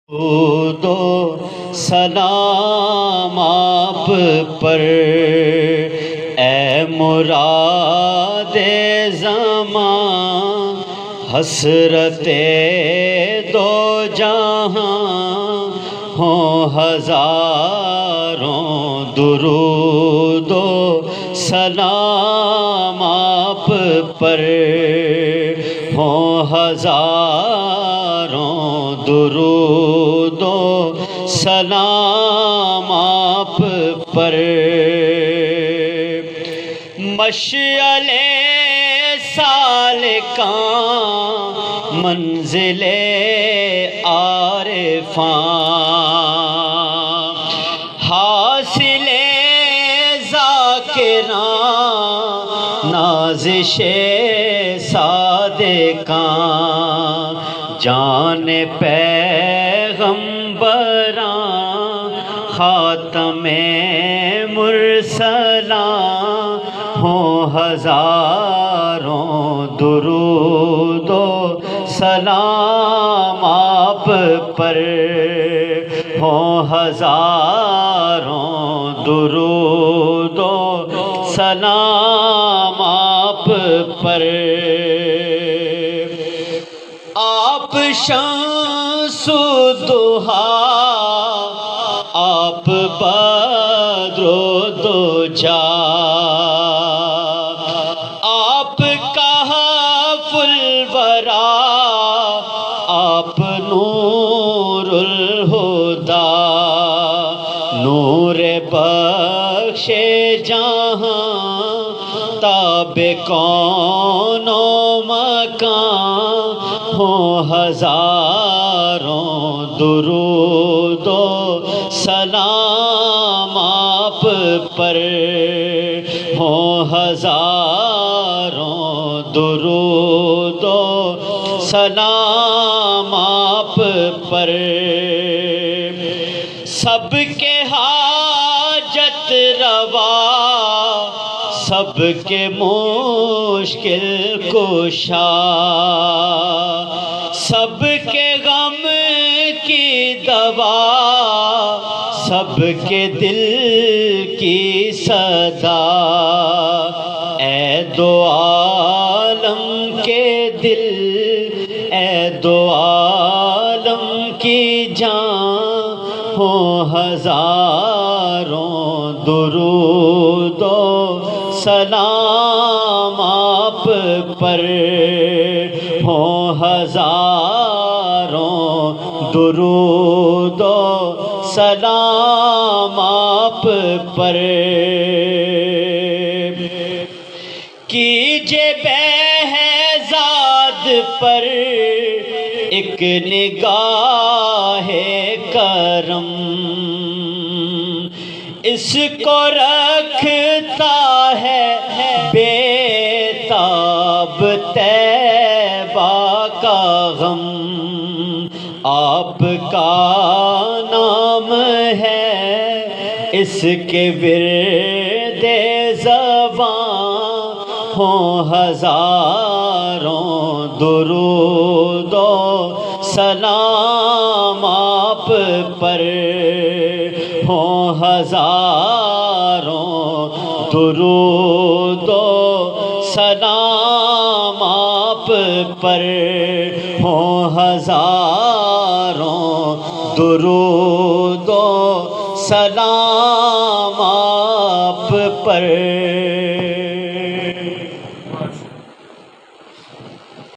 دو سلام آپ پر اے مراد زمان، حسرت دو جہاں ہوں ہزاروں درود و سلام آپ پر ہوں ہزاروں درود و سلام آپ پر۔ مشعل سالکاں منزل عارفاں، حاصل ذاکراں نازش صادقاں، جان پیغمبراں خاتم مرسلاں ہوں ہزاروں درود و سلام آپ پر ہوں ہزاروں درود و سلام آپ پر۔ آپ شمس الضحیٰ، آپ بدر و دجا، آپ کہف الورا، آپ نور الہدیٰ، نور بخش جہاں، تاب کون و مکان ہوں ہزاروں درود و سلام آپ پر ہوں ہزاروں درود و سلام آپ پر۔ سب کے حاجت روا، سب کے مشکل کشا، سب کے غم کی دوا، سب کے دل کی صدا، اے دو عالم کے دل، اے دو عالم کی جان ہوں ہزاروں درود و سلام آپ پر ہوں ہزاروں درود و سلام آپ پر۔ کیجئے بہزاد پر ایک نگاہ کرم، اس کو رکھتا ہے بے تاب طیبہ کا غم، آپ کا نام ہے اس کے ورد زبان ہوں ہزاروں درود و سلام آپ پر ہوں ہزاروں درود و سلام آپ پر ہوں ہزاروں درود و سلام آپ پر۔